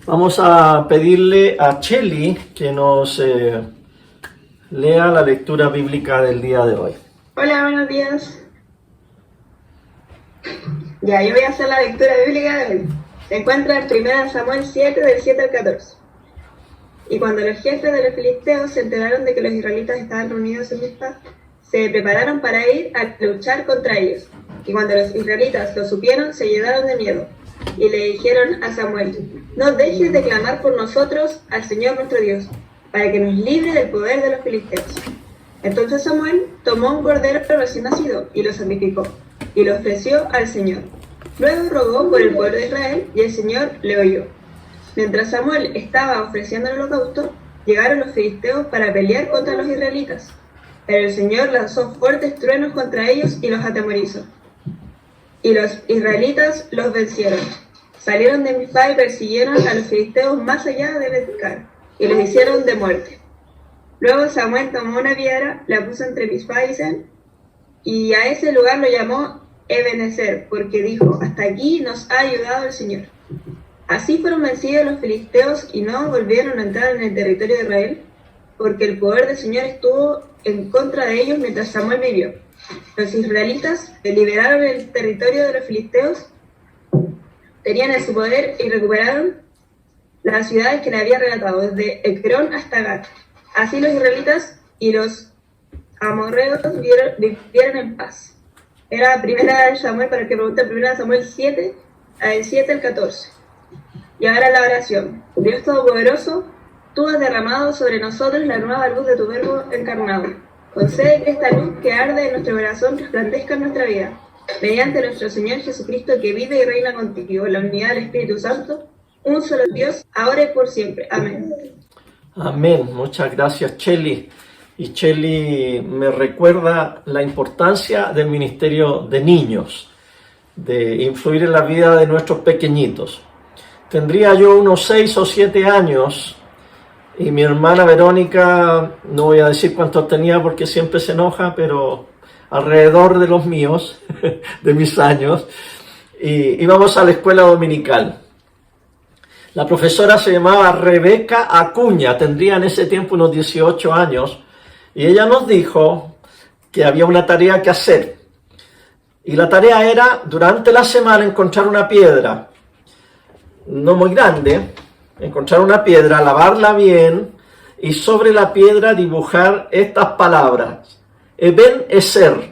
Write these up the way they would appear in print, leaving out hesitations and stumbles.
Vamos a pedirle a Cheli que nos lea la lectura bíblica del día de hoy. Hola, buenos días. Ya, yo voy a hacer la lectura bíblica de hoy. Se encuentra en 1 Samuel 7, del 7 al 14. Y cuando los jefes de los filisteos se enteraron de que los israelitas estaban reunidos en Mizpa, se prepararon para ir a luchar contra ellos. Y cuando los israelitas lo supieron, se llenaron de miedo. Y le dijeron a Samuel: no dejes de clamar por nosotros al Señor nuestro Dios, para que nos libre del poder de los filisteos. Entonces Samuel tomó un cordero recién nacido y lo sacrificó, y lo ofreció al Señor. Luego rogó por el pueblo de Israel, y el Señor le oyó. Mientras Samuel estaba ofreciendo el holocausto, llegaron los filisteos para pelear contra los israelitas. Pero el Señor lanzó fuertes truenos contra ellos y los atemorizó. Y los israelitas los vencieron. Salieron de Mizpa y persiguieron a los filisteos más allá de Bet-car, y los hicieron de muerte. Luego Samuel tomó una piedra, la puso entre Mizpa y Sen, y a ese lugar lo llamó Ebenezer, porque dijo: hasta aquí nos ha ayudado el Señor. Así fueron vencidos los filisteos y no volvieron a entrar en el territorio de Israel, porque el poder del Señor estuvo en contra de ellos mientras Samuel vivió. Los israelitas liberaron el territorio de los filisteos, tenían en su poder y recuperaron las ciudades que le había relatado, desde Ecrón hasta Gat. Así los israelitas y los amorreos vivieron en paz. Era primera de Samuel, para que pregunte, 1 Samuel 7, del 7 al 14. Y ahora la oración. Dios Todopoderoso, tú has derramado sobre nosotros la nueva luz de tu verbo encarnado. Concede que esta luz que arde en nuestro corazón resplandezca en nuestra vida, mediante nuestro Señor Jesucristo, que vive y reina contigo, en la unidad del Espíritu Santo, un solo Dios, ahora y por siempre. Amén. Amén. Muchas gracias, Cheli. Y Cheli me recuerda la importancia del ministerio de niños, de influir en la vida de nuestros pequeñitos. Tendría yo unos 6 o 7 años y mi hermana Verónica, no voy a decir cuántos tenía porque siempre se enoja, pero alrededor de los míos, de mis años, y íbamos a la escuela dominical. La profesora se llamaba Rebeca Acuña, tendría en ese tiempo unos 18 años, y ella nos dijo que había una tarea que hacer. Y la tarea era, durante la semana, encontrar una piedra, no muy grande, encontrar una piedra, lavarla bien, y sobre la piedra dibujar estas palabras: Ebenezer,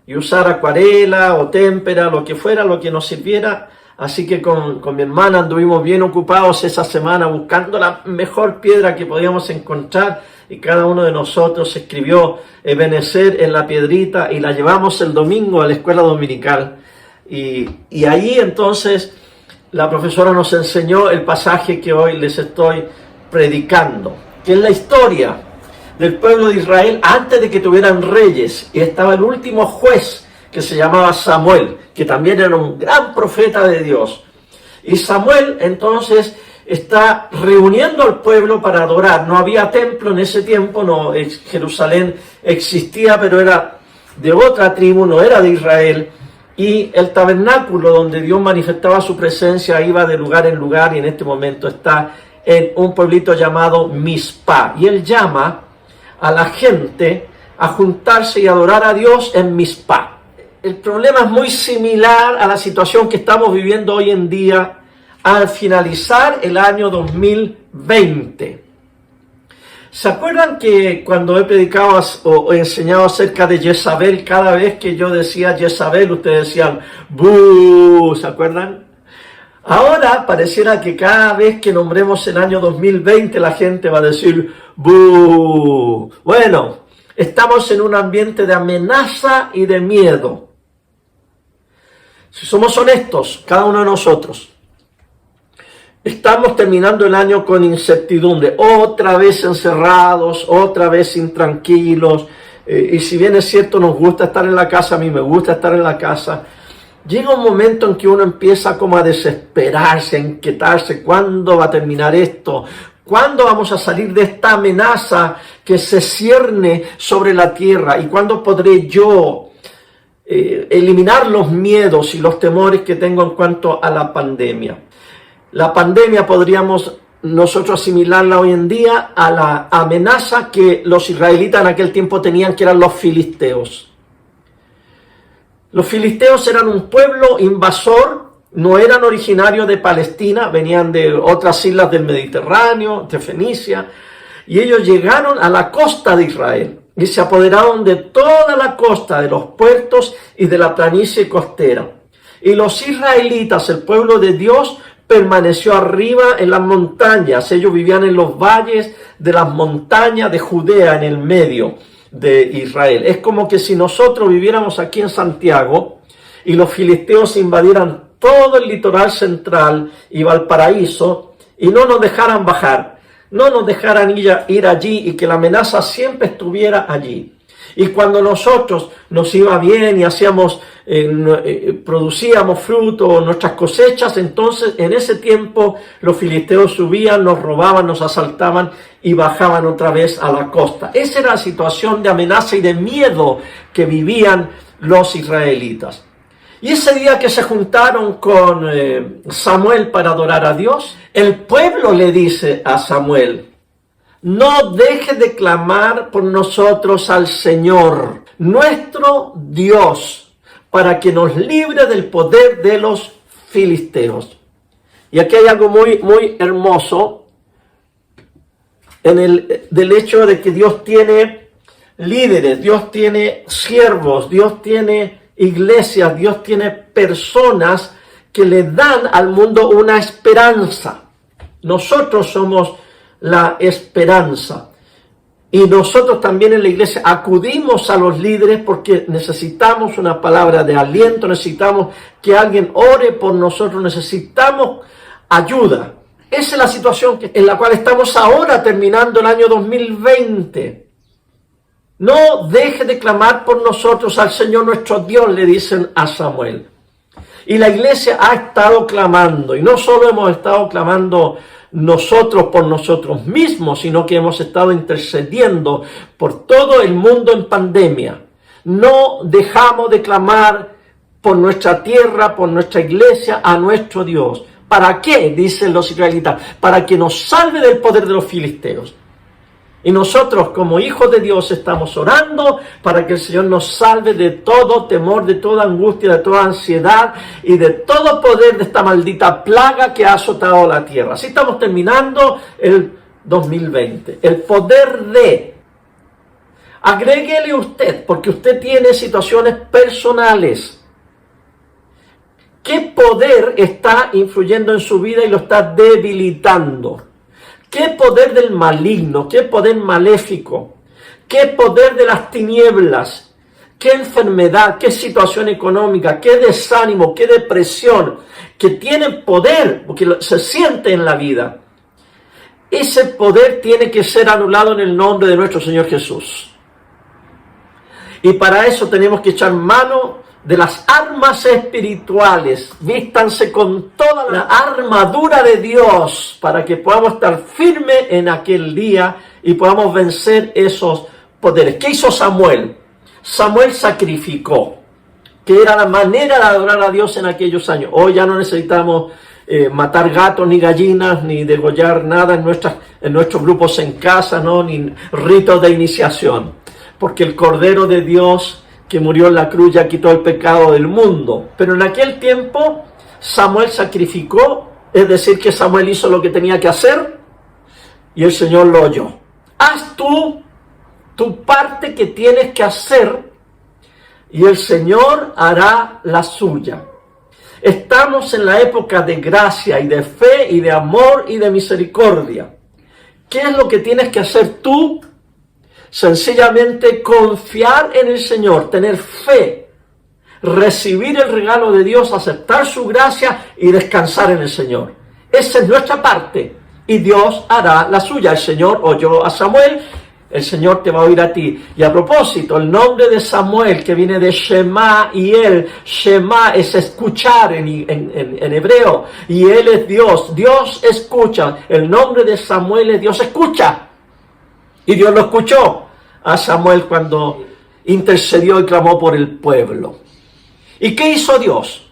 y usar acuarela o témpera, lo que fuera, lo que nos sirviera. Así que con mi hermana anduvimos bien ocupados esa semana buscando la mejor piedra que podíamos encontrar, y cada uno de nosotros escribió Ebenezer en la piedrita y la llevamos el domingo a la escuela dominical. Y ahí entonces la profesora nos enseñó el pasaje que hoy les estoy predicando, que es la historia del pueblo de Israel antes de que tuvieran reyes, y estaba el último juez que se llamaba Samuel, que también era un gran profeta de Dios. Y Samuel entonces está reuniendo al pueblo para adorar. No había templo en ese tiempo, no, Jerusalén existía, pero era de otra tribu, no era de Israel. Y el tabernáculo donde Dios manifestaba su presencia iba de lugar en lugar, y en este momento está en un pueblito llamado Mizpa. Y él llama a la gente a juntarse y adorar a Dios en Mizpa. El problema es muy similar a la situación que estamos viviendo hoy en día al finalizar el año 2020. ¿Se acuerdan que cuando he predicado o he enseñado acerca de Jezabel, cada vez que yo decía Jezabel, ustedes decían ¡bú! ¿Se acuerdan? Ahora pareciera que cada vez que nombremos el año 2020 la gente va a decir ¡bú! Bueno, estamos en un ambiente de amenaza y de miedo. Si somos honestos, cada uno de nosotros, estamos terminando el año con incertidumbre, otra vez encerrados, otra vez intranquilos, y si bien es cierto nos gusta estar en la casa, a mí me gusta estar en la casa, llega un momento en que uno empieza como a desesperarse, a inquietarse. ¿Cuándo va a terminar esto? ¿Cuándo vamos a salir de esta amenaza que se cierne sobre la tierra? ¿Y cuándo podré yo eliminar los miedos y los temores que tengo en cuanto a la pandemia? La pandemia podríamos nosotros asimilarla hoy en día a la amenaza que los israelitas en aquel tiempo tenían, que eran los filisteos. Los filisteos eran un pueblo invasor, no eran originarios de Palestina, venían de otras islas del Mediterráneo, de Fenicia, y ellos llegaron a la costa de Israel y se apoderaron de toda la costa, de los puertos y de la planicie costera. Y los israelitas, el pueblo de Dios, permaneció arriba en las montañas. Ellos vivían en los valles de las montañas de Judea, en el medio de Israel. Es como que si nosotros viviéramos aquí en Santiago y los filisteos invadieran todo el litoral central y Valparaíso y no nos dejaran bajar, no nos dejaran ir allí y que la amenaza siempre estuviera allí. Y cuando nosotros nos iba bien y hacíamos, producíamos fruto, nuestras cosechas, entonces en ese tiempo los filisteos subían, nos robaban, nos asaltaban y bajaban otra vez a la costa. Esa era la situación de amenaza y de miedo que vivían los israelitas. Y ese día que se juntaron con Samuel para adorar a Dios, el pueblo le dice a Samuel: no dejes de clamar por nosotros al Señor, nuestro Dios, para que nos libre del poder de los filisteos. Y aquí hay algo muy hermoso del hecho de que Dios tiene líderes, Dios tiene siervos, Dios tiene iglesias, Dios tiene personas que le dan al mundo una esperanza. Nosotros somos la esperanza. Y nosotros también en la iglesia acudimos a los líderes porque necesitamos una palabra de aliento, necesitamos que alguien ore por nosotros, necesitamos ayuda. Esa es la situación en la cual estamos ahora, terminando el año 2020. No deje de clamar por nosotros al Señor nuestro Dios, le dicen a Samuel. Y la iglesia ha estado clamando, y no solo hemos estado clamando nosotros por nosotros mismos, sino que hemos estado intercediendo por todo el mundo en pandemia. No dejamos de clamar por nuestra tierra, por nuestra iglesia, a nuestro Dios. ¿Para qué? Dicen los israelitas. Para que nos salve del poder de los filisteos. Y nosotros como hijos de Dios estamos orando para que el Señor nos salve de todo temor, de toda angustia, de toda ansiedad y de todo poder de esta maldita plaga que ha azotado la tierra. Así estamos terminando el 2020. El poder de... Agréguele usted, porque usted tiene situaciones personales. ¿Qué poder está influyendo en su vida y lo está debilitando? ¿Qué poder del maligno? ¿Qué poder maléfico? ¿Qué poder de las tinieblas? ¿Qué enfermedad? ¿Qué situación económica? ¿Qué desánimo? ¿Qué depresión? Que tiene poder, porque se siente en la vida. Ese poder tiene que ser anulado en el nombre de nuestro Señor Jesús. Y para eso tenemos que echar mano de las armas espirituales. Vístanse con toda la armadura de Dios para que podamos estar firmes en aquel día y podamos vencer esos poderes. ¿Qué hizo Samuel? Samuel sacrificó, que era la manera de adorar a Dios en aquellos años. Hoy ya no necesitamos matar gatos ni gallinas, ni degollar nada en nuestros grupos en casa, ¿no? Ni ritos de iniciación, porque el Cordero de Dios que murió en la cruz ya quitó el pecado del mundo. Pero en aquel tiempo Samuel sacrificó, es decir, que Samuel hizo lo que tenía que hacer y el Señor lo oyó. Haz tú tu parte que tienes que hacer y el Señor hará la suya. Estamos en la época de gracia y de fe y de amor y de misericordia. ¿Qué es lo que tienes que hacer tú? Sencillamente confiar en el Señor, tener fe, recibir el regalo de Dios, aceptar su gracia y descansar en el Señor. Esa es nuestra parte y Dios hará la suya. El Señor oyó a Samuel, el Señor te va a oír a ti. Y a propósito, el nombre de Samuel, que viene de Shema y él, Shema es escuchar en hebreo, y él es Dios. Dios escucha. El nombre de Samuel es Dios escucha. Y Dios lo escuchó a Samuel cuando intercedió y clamó por el pueblo. ¿Y qué hizo Dios?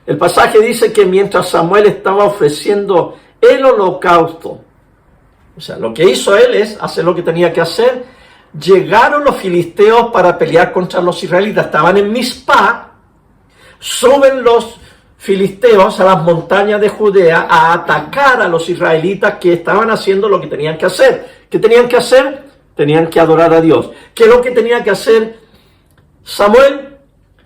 El pasaje dice que mientras Samuel estaba ofreciendo el holocausto, o sea, lo que hizo él es hacer lo que tenía que hacer, llegaron los filisteos para pelear contra los israelitas. Estaban en Mizpah, suben los filisteos a las montañas de Judea a atacar a los israelitas que estaban haciendo lo que tenían que hacer. ¿Qué tenían que hacer? Tenían que adorar a Dios. ¿Qué es lo que tenía que hacer Samuel?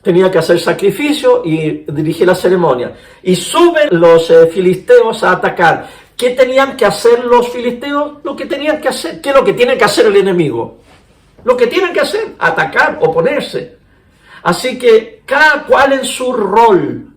Tenía que hacer sacrificio y dirigir la ceremonia. Y suben los filisteos a atacar. ¿Qué tenían que hacer los filisteos? Lo que tenían que hacer. ¿Qué es lo que tiene que hacer el enemigo? Lo que tienen que hacer, atacar, oponerse. Así que cada cual en su rol,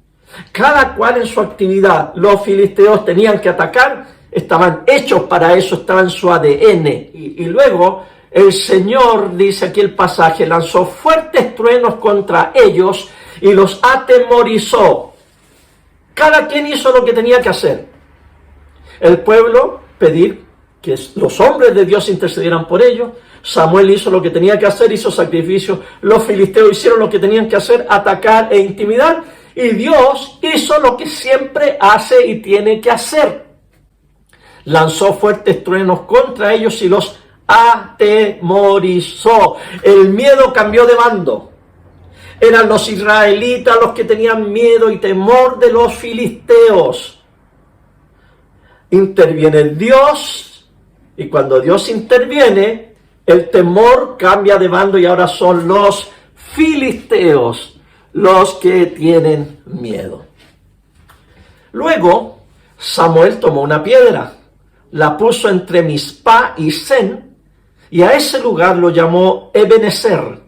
cada cual en su actividad, los filisteos tenían que atacar, estaban hechos para eso, estaban en su ADN. Y luego el Señor, dice aquí el pasaje, lanzó fuertes truenos contra ellos y los atemorizó. Cada quien hizo lo que tenía que hacer. El pueblo pedir que los hombres de Dios intercedieran por ellos. Samuel hizo lo que tenía que hacer, hizo sacrificio. Los filisteos hicieron lo que tenían que hacer, atacar e intimidar. Y Dios hizo lo que siempre hace y tiene que hacer. Lanzó fuertes truenos contra ellos y los atemorizó. El miedo cambió de bando. Eran los israelitas los que tenían miedo y temor de los filisteos. Interviene Dios, y cuando Dios interviene, el temor cambia de bando y ahora son los filisteos los que tienen miedo. Luego, Samuel tomó una piedra, la puso entre Mizpah y Sen, y a ese lugar lo llamó Ebenezer,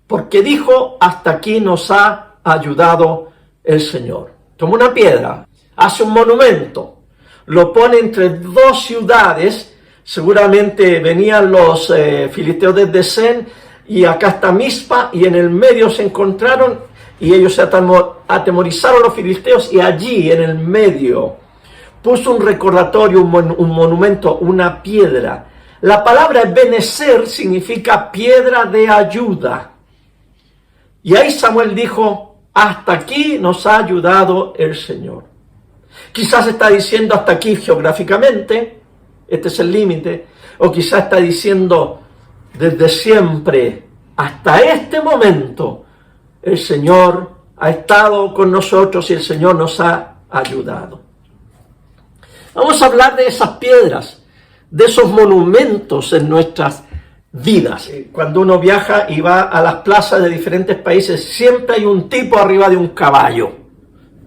porque dijo, hasta aquí nos ha ayudado el Señor. Tomó una piedra, hace un monumento, lo pone entre dos ciudades. Seguramente venían los filisteos desde Sen, y acá está Mizpah, y en el medio se encontraron, y ellos se atemorizaron los filisteos, y allí en el medio puso un recordatorio, un monumento, una piedra. La palabra Ebenezer significa piedra de ayuda. Y ahí Samuel dijo, hasta aquí nos ha ayudado el Señor. Quizás está diciendo hasta aquí geográficamente, este es el límite, o quizás está diciendo desde siempre hasta este momento el Señor ha estado con nosotros y el Señor nos ha ayudado. Vamos a hablar de esas piedras, de esos monumentos en nuestras vidas. Cuando uno viaja y va a las plazas de diferentes países, siempre hay un tipo arriba de un caballo.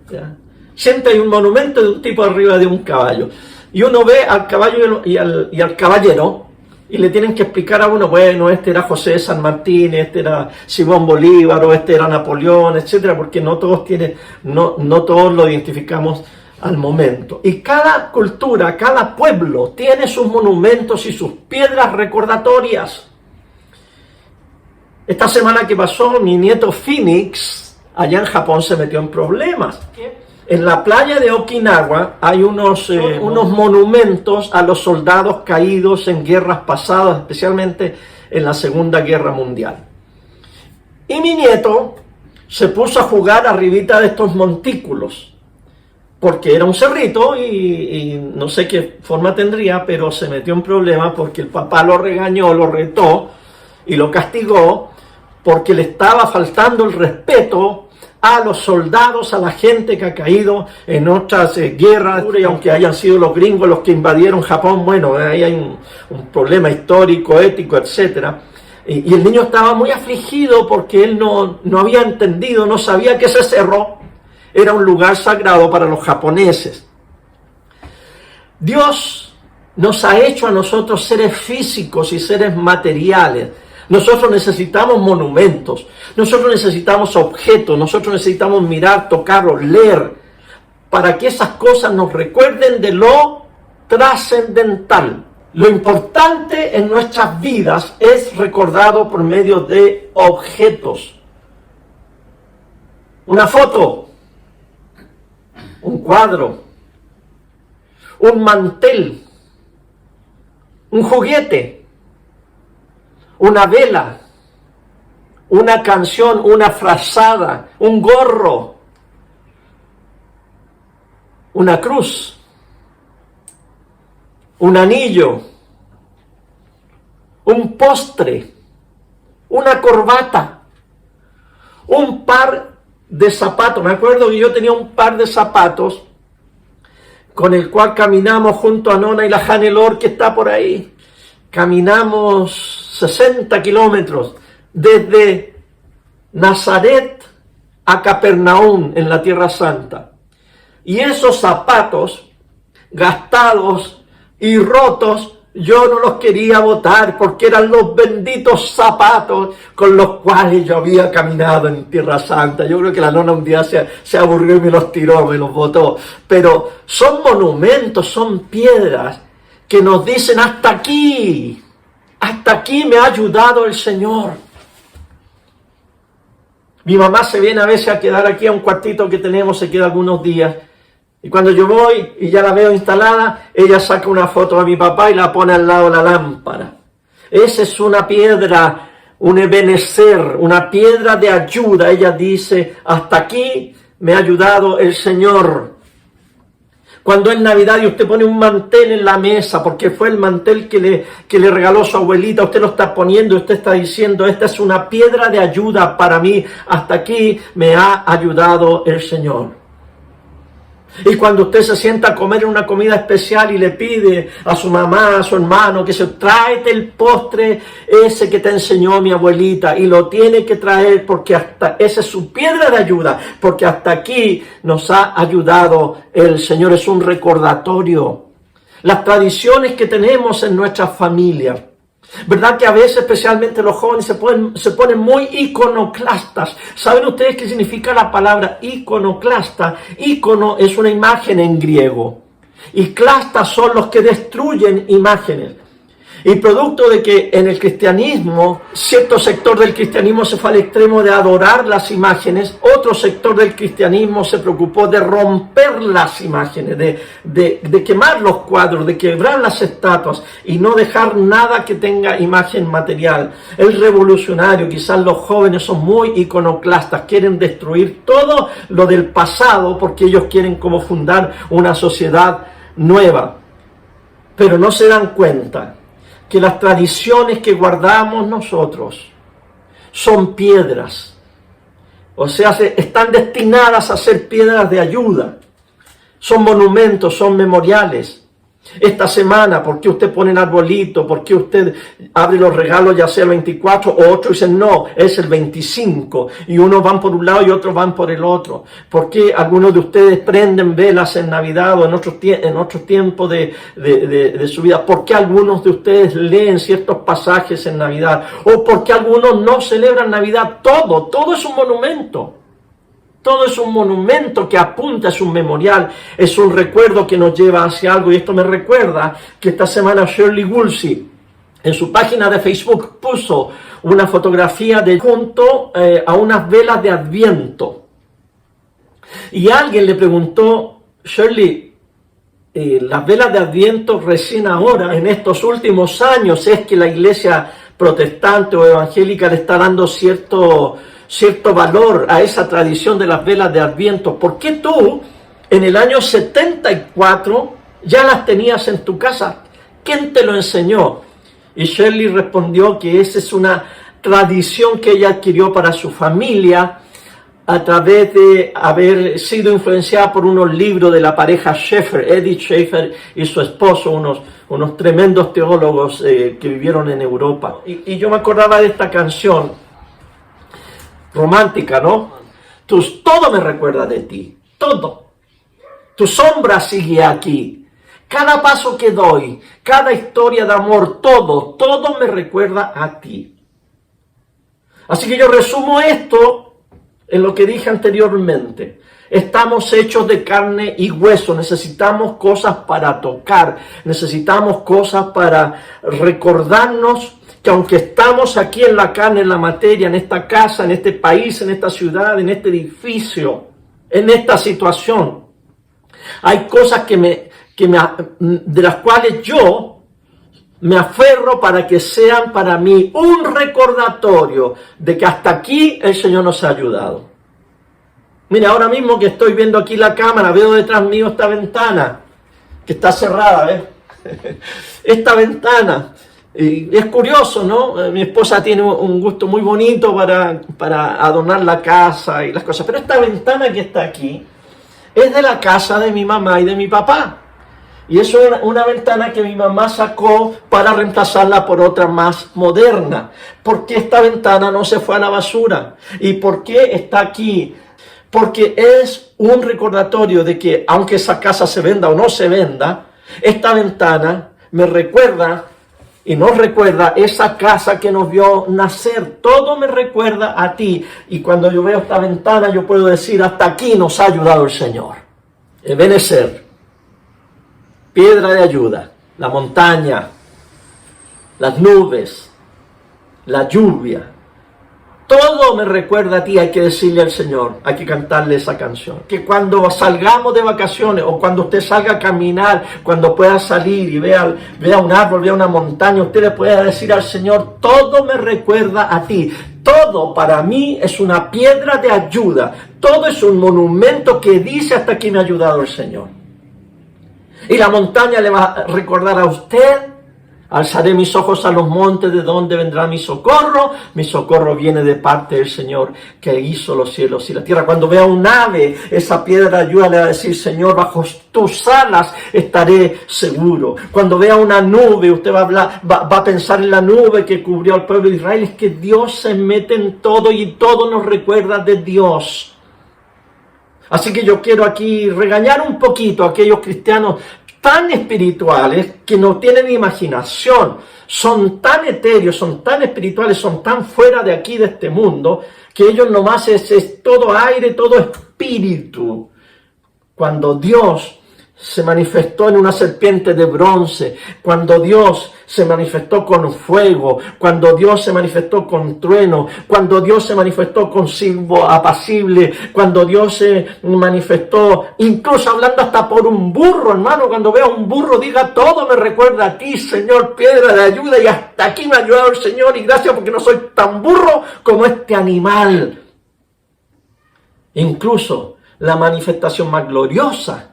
¿Ya? Siempre hay un monumento de un tipo arriba de un caballo. Y uno ve al caballo y al caballero, y le tienen que explicar a uno, bueno, este era José de San Martín, este era Simón Bolívar, o este era Napoleón, etcétera, porque no todos lo identificamos al momento. Y cada cultura, cada pueblo tiene sus monumentos y sus piedras recordatorias. Esta semana que pasó, mi nieto Phoenix, allá en Japón, se metió en problemas. En la playa de Okinawa hay unos monumentos a los soldados caídos en guerras pasadas, especialmente en la Segunda Guerra Mundial. Y mi nieto se puso a jugar arribita de estos montículos, porque era un cerrito y no sé qué forma tendría, pero se metió en problemas porque el papá lo regañó, lo retó y lo castigó porque le estaba faltando el respeto a los soldados, a la gente que ha caído en otras guerras, y aunque hayan sido los gringos los que invadieron Japón, bueno, ahí hay un problema histórico, ético, etcétera. Y el niño estaba muy afligido porque él no había entendido, no sabía que ese cerro era un lugar sagrado para los japoneses. Dios nos ha hecho a nosotros seres físicos y seres materiales. Nosotros necesitamos monumentos, nosotros necesitamos objetos, nosotros necesitamos mirar, tocar o leer para que esas cosas nos recuerden de lo trascendental. Lo importante en nuestras vidas es recordado por medio de objetos. Una foto, un cuadro, un mantel, un juguete, una vela, una canción, una frazada, un gorro, una cruz, un anillo, un postre, una corbata, un par de zapatos. Me acuerdo que yo tenía un par de zapatos con el cual caminamos junto a Nona y la Hannelore que está por ahí. Caminamos 60 kilómetros desde Nazaret a Capernaum en la Tierra Santa. Y esos zapatos gastados y rotos, yo no los quería botar porque eran los benditos zapatos con los cuales yo había caminado en Tierra Santa. Yo creo que la Nona un día se aburrió y me los tiró, me los botó. Pero son monumentos, son piedras que nos dicen hasta aquí me ha ayudado el Señor. Mi mamá se viene a veces a quedar aquí a un cuartito que tenemos, se queda algunos días. Y cuando yo voy y ya la veo instalada, ella saca una foto de mi papá y la pone al lado de la lámpara. Esa es una piedra, un ebenecer, una piedra de ayuda. Ella dice, hasta aquí me ha ayudado el Señor. Cuando es Navidad y usted pone un mantel en la mesa, porque fue el mantel que le regaló su abuelita, usted lo está poniendo, usted está diciendo, esta es una piedra de ayuda para mí, hasta aquí me ha ayudado el Señor. Y cuando usted se sienta a comer una comida especial y le pide a su mamá, a su hermano, que se tráete el postre ese que te enseñó mi abuelita, y lo tiene que traer porque hasta esa es su piedra de ayuda, porque hasta aquí nos ha ayudado el Señor. Es un recordatorio. Las tradiciones que tenemos en nuestra familia, ¿verdad? Que a veces, especialmente los jóvenes, se ponen muy iconoclastas. ¿Saben ustedes qué significa la palabra iconoclasta? Ícono es una imagen en griego. Y clastas son los que destruyen imágenes. Y producto de que en el cristianismo, cierto sector del cristianismo se fue al extremo de adorar las imágenes, otro sector del cristianismo se preocupó de romper las imágenes, de quemar los cuadros, de quebrar las estatuas y no dejar nada que tenga imagen material. El revolucionario, quizás los jóvenes son muy iconoclastas, quieren destruir todo lo del pasado porque ellos quieren como fundar una sociedad nueva. Pero no se dan cuenta que las tradiciones que guardamos nosotros son piedras, o sea, están destinadas a ser piedras de ayuda, son monumentos, son memoriales. Esta semana, ¿por qué usted pone el arbolito? ¿Por qué usted abre los regalos ya sea el 24 o otros dicen no, es el 25? Y unos van por un lado y otros van por el otro. ¿Por qué algunos de ustedes prenden velas en Navidad o en otros tiempos de su vida? ¿Por qué algunos de ustedes leen ciertos pasajes en Navidad? ¿O por qué algunos no celebran Navidad? Todo es un monumento. Todo es un monumento que apunta, es un memorial, es un recuerdo que nos lleva hacia algo. Y esto me recuerda que esta semana Shirley Woolsey en su página de Facebook puso una fotografía junto a unas velas de Adviento. Y alguien le preguntó, Shirley, las velas de Adviento recién ahora, en estos últimos años, es que la iglesia protestante o evangélica le está dando cierto valor a esa tradición de las velas de Adviento. ¿Por qué tú en el año 74 ya las tenías en tu casa? ¿Quién te lo enseñó? Y Shirley respondió que esa es una tradición que ella adquirió para su familia a través de haber sido influenciada por unos libros de la pareja Schaeffer, Edith Schaeffer y su esposo, unos tremendos teólogos que vivieron en Europa. Y yo me acordaba de esta canción romántica, ¿no? Todo me recuerda de ti, todo. Tu sombra sigue aquí. Cada paso que doy, cada historia de amor, todo me recuerda a ti. Así que yo resumo esto en lo que dije anteriormente. Estamos hechos de carne y hueso, necesitamos cosas para tocar, necesitamos cosas para recordarnos que aunque estamos aquí en la carne, en la materia, en esta casa, en este país, en esta ciudad, en este edificio, en esta situación, hay cosas de las cuales yo me aferro para que sean para mí un recordatorio de que hasta aquí el Señor nos ha ayudado. Mira, ahora mismo que estoy viendo aquí la cámara, veo detrás mío esta ventana, que está cerrada, ¿ves? Esta ventana. Y es curioso, ¿no? Mi esposa tiene un gusto muy bonito para adornar la casa y las cosas. Pero esta ventana que está aquí es de la casa de mi mamá y de mi papá. Y eso es una ventana que mi mamá sacó para reemplazarla por otra más moderna. ¿Por qué esta ventana no se fue a la basura? ¿Y por qué está aquí? Porque es un recordatorio de que aunque esa casa se venda o no se venda, esta ventana me recuerda y nos recuerda esa casa que nos vio nacer. Todo me recuerda a ti. Y cuando yo veo esta ventana, yo puedo decir, hasta aquí nos ha ayudado el Señor. Ebenezer, piedra de ayuda, la montaña, las nubes, la lluvia. Todo me recuerda a ti. Hay que decirle al Señor, hay que cantarle esa canción. Que cuando salgamos de vacaciones o cuando usted salga a caminar, cuando pueda salir y vea un árbol, vea una montaña, usted le pueda decir al Señor, todo me recuerda a ti. Todo para mí es una piedra de ayuda. Todo es un monumento que dice hasta aquí me ha ayudado el Señor. Y la montaña le va a recordar a usted. Alzaré mis ojos a los montes, ¿de dónde vendrá mi socorro? Mi socorro viene de parte del Señor que hizo los cielos y la tierra. Cuando vea un ave, esa piedra de ayuda le va a decir, Señor, bajo tus alas estaré seguro. Cuando vea una nube, usted va a pensar en la nube que cubrió al pueblo de Israel. Es que Dios se mete en todo y todo nos recuerda de Dios. Así que yo quiero aquí regañar un poquito a aquellos cristianos tan espirituales que no tienen imaginación, son tan etéreos, son tan espirituales, son tan fuera de aquí, de este mundo, que ellos nomás es todo aire, todo espíritu. Cuando Dios se manifestó en una serpiente de bronce, cuando Dios se manifestó con fuego, cuando Dios se manifestó con trueno, cuando Dios se manifestó con silbo apacible, cuando Dios se manifestó, incluso hablando hasta por un burro, hermano, cuando vea un burro, diga, todo me recuerda a ti, Señor, piedra de ayuda, y hasta aquí me ha ayudado el Señor, y gracias porque no soy tan burro como este animal. Incluso la manifestación más gloriosa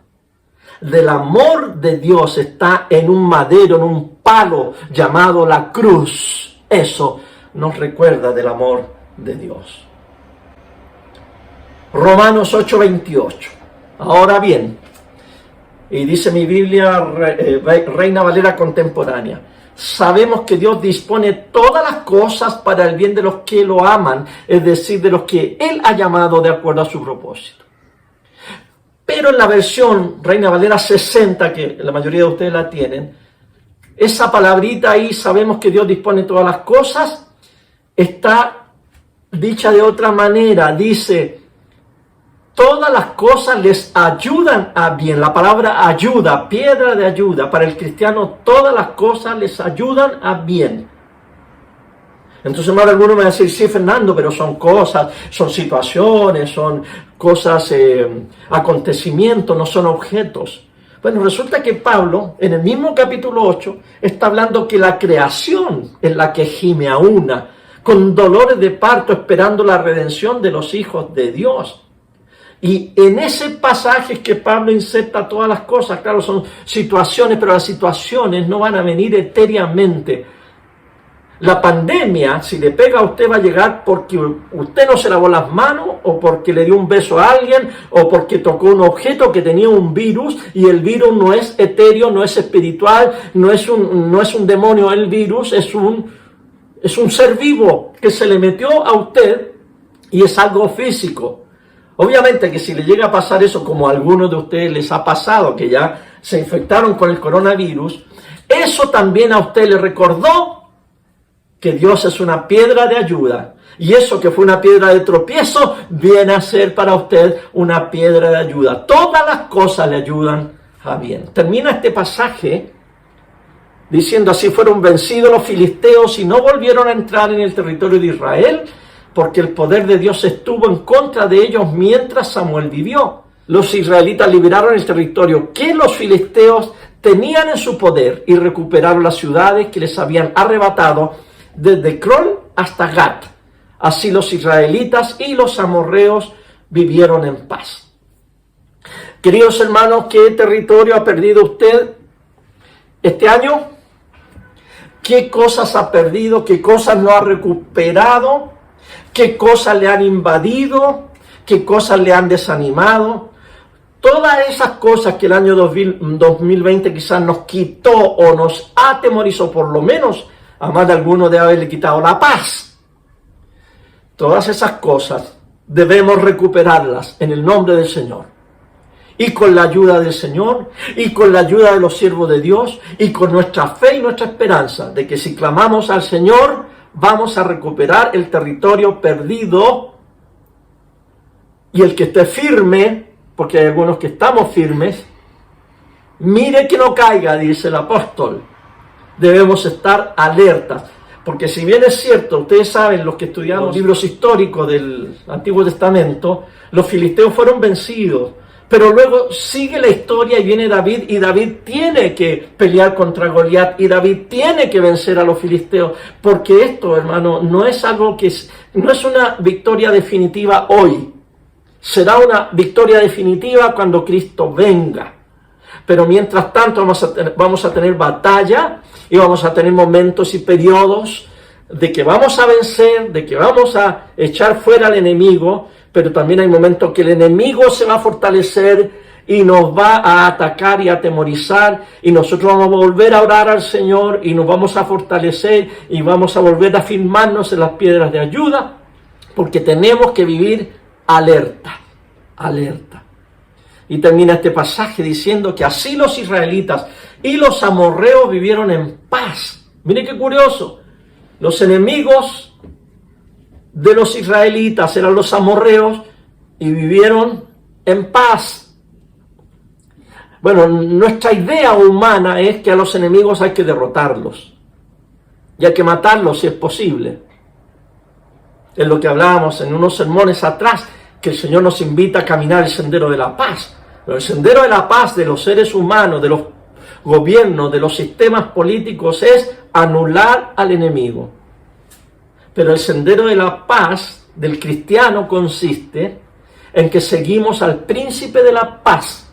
del amor de Dios está en un madero, en un palo llamado la cruz. Eso nos recuerda del amor de Dios. Romanos 8:28. Ahora bien, y dice mi Biblia, Reina Valera contemporánea, sabemos que Dios dispone todas las cosas para el bien de los que lo aman, es decir, de los que Él ha llamado de acuerdo a su propósito. Pero en la versión Reina Valera 60, que la mayoría de ustedes la tienen, esa palabrita ahí, sabemos que Dios dispone todas las cosas, está dicha de otra manera. Dice, todas las cosas les ayudan a bien. La palabra ayuda, piedra de ayuda. Para el cristiano, todas las cosas les ayudan a bien. Entonces, ahora alguno me va a decir, sí, Fernando, pero son cosas, son situaciones, son cosas, acontecimientos, no son objetos. Bueno, resulta que Pablo, en el mismo capítulo 8, está hablando que la creación es la que gime a una, con dolores de parto, esperando la redención de los hijos de Dios. Y en ese pasaje es que Pablo inserta todas las cosas. Claro, son situaciones, pero las situaciones no van a venir etéreamente. La pandemia, si le pega a usted, va a llegar porque usted no se lavó las manos, o porque le dio un beso a alguien, o porque tocó un objeto que tenía un virus, y el virus no es etéreo, no es espiritual, no es un demonio el virus, es un ser vivo que se le metió a usted y es algo físico. Obviamente que si le llega a pasar eso, como a algunos de ustedes les ha pasado, que ya se infectaron con el coronavirus, eso también a usted le recordó que Dios es una piedra de ayuda. Y eso que fue una piedra de tropiezo, viene a ser para usted una piedra de ayuda. Todas las cosas le ayudan a bien. Termina este pasaje diciendo, así fueron vencidos los filisteos y no volvieron a entrar en el territorio de Israel, porque el poder de Dios estuvo en contra de ellos mientras Samuel vivió. Los israelitas liberaron el territorio que los filisteos tenían en su poder y recuperaron las ciudades que les habían arrebatado desde Crol hasta Gat. Así los israelitas y los amorreos vivieron en paz. Queridos hermanos, ¿qué territorio ha perdido usted este año? ¿Qué cosas ha perdido? ¿Qué cosas no ha recuperado? ¿Qué cosas le han invadido? ¿Qué cosas le han desanimado? Todas esas cosas que el año 2020 quizás nos quitó o nos atemorizó, por lo menos a más de alguno de haberle quitado la paz. Todas esas cosas debemos recuperarlas en el nombre del Señor. Y con la ayuda del Señor, y con la ayuda de los siervos de Dios, y con nuestra fe y nuestra esperanza de que si clamamos al Señor, vamos a recuperar el territorio perdido. Y el que esté firme, porque hay algunos que estamos firmes, mire que no caiga, dice el apóstol. Debemos estar alertas. Porque si bien es cierto, ustedes saben, los que estudiamos los libros históricos del Antiguo Testamento, los filisteos fueron vencidos. Pero luego sigue la historia y viene David, y David tiene que pelear contra Goliat, y David tiene que vencer a los filisteos, porque esto, hermano, no es algo no es una victoria definitiva hoy. Será una victoria definitiva cuando Cristo venga. Pero mientras tanto vamos a tener batalla, y vamos a tener momentos y periodos de que vamos a vencer, de que vamos a echar fuera al enemigo, pero también hay momentos que el enemigo se va a fortalecer y nos va a atacar y a atemorizar, y nosotros vamos a volver a orar al Señor y nos vamos a fortalecer y vamos a volver a firmarnos en las piedras de ayuda, porque tenemos que vivir alerta, alerta. Y termina este pasaje diciendo que así los israelitas y los amorreos vivieron en paz. Mire qué curioso, los enemigos de los israelitas eran los amorreos y vivieron en paz. Bueno, nuestra idea humana es que a los enemigos hay que derrotarlos y hay que matarlos si es posible. Es lo que hablábamos en unos sermones atrás, que el Señor nos invita a caminar el sendero de la paz. Pero el sendero de la paz de los seres humanos, de los gobiernos, de los sistemas políticos, es anular al enemigo. Pero el sendero de la paz del cristiano consiste en que seguimos al príncipe de la paz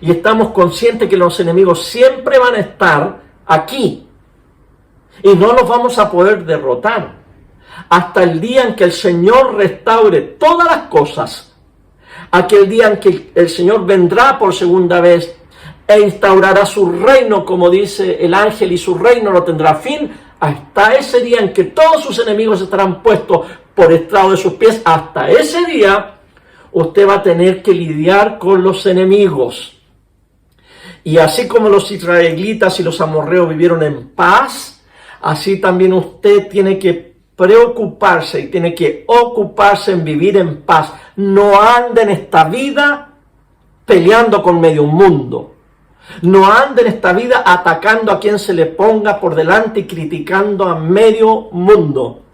y estamos conscientes que los enemigos siempre van a estar aquí y no los vamos a poder derrotar hasta el día en que el Señor restaure todas las cosas, aquel día en que el Señor vendrá por segunda vez e instaurará su reino, como dice el ángel, y su reino no tendrá fin. Hasta ese día en que todos sus enemigos estarán puestos por estrado de sus pies, hasta ese día usted va a tener que lidiar con los enemigos. Y así como los israelitas y los amorreos vivieron en paz, así también usted tiene que preocuparse y tiene que ocuparse en vivir en paz. No ande en esta vida peleando con medio mundo. No ande en esta vida atacando a quien se le ponga por delante y criticando a medio mundo.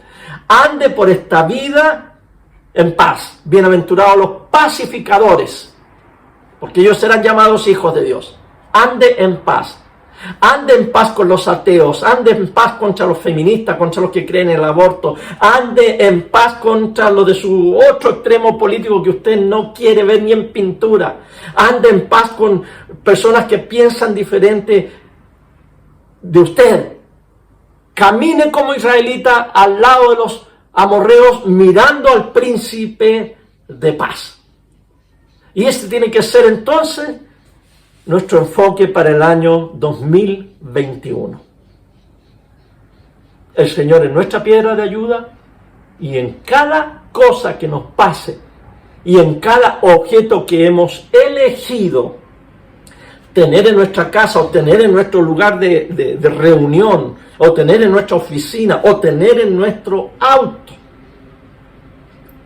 Ande por esta vida en paz. Bienaventurados los pacificadores, porque ellos serán llamados hijos de Dios. Ande en paz. Ande en paz con los ateos, ande en paz contra los feministas, contra los que creen en el aborto, ande en paz contra los de su otro extremo político que usted no quiere ver ni en pintura, ande en paz con personas que piensan diferente de usted. Camine como israelita al lado de los amorreos, mirando al príncipe de paz. Y este tiene que ser entonces nuestro enfoque para el año 2021. El Señor es nuestra piedra de ayuda, y en cada cosa que nos pase y en cada objeto que hemos elegido tener en nuestra casa, o tener en nuestro lugar de reunión, o tener en nuestra oficina, o tener en nuestro auto,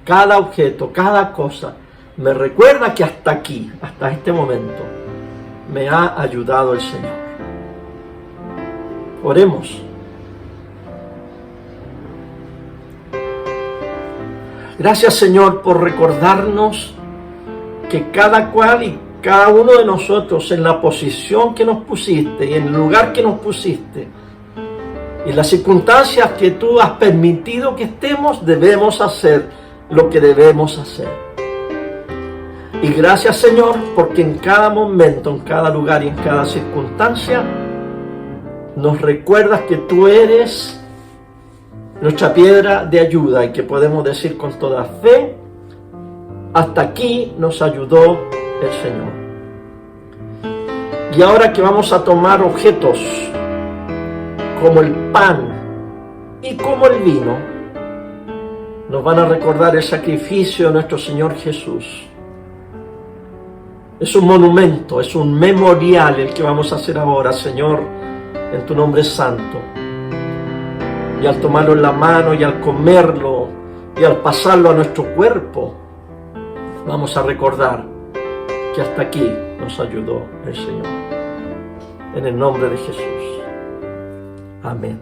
cada objeto, cada cosa me recuerda que hasta aquí, hasta este momento, me ha ayudado el Señor. Oremos. Gracias, Señor, por recordarnos que cada cual y cada uno de nosotros, en la posición que nos pusiste y en el lugar que nos pusiste y las circunstancias que tú has permitido que estemos, debemos hacer lo que debemos hacer. Y gracias, Señor, porque en cada momento, en cada lugar y en cada circunstancia nos recuerdas que tú eres nuestra piedra de ayuda y que podemos decir con toda fe: hasta aquí nos ayudó el Señor. Y ahora que vamos a tomar objetos como el pan y como el vino, nos van a recordar el sacrificio de nuestro Señor Jesús. Es un monumento, es un memorial el que vamos a hacer ahora, Señor, en tu nombre santo. Y al tomarlo en la mano y al comerlo y al pasarlo a nuestro cuerpo, vamos a recordar que hasta aquí nos ayudó el Señor. En el nombre de Jesús. Amén.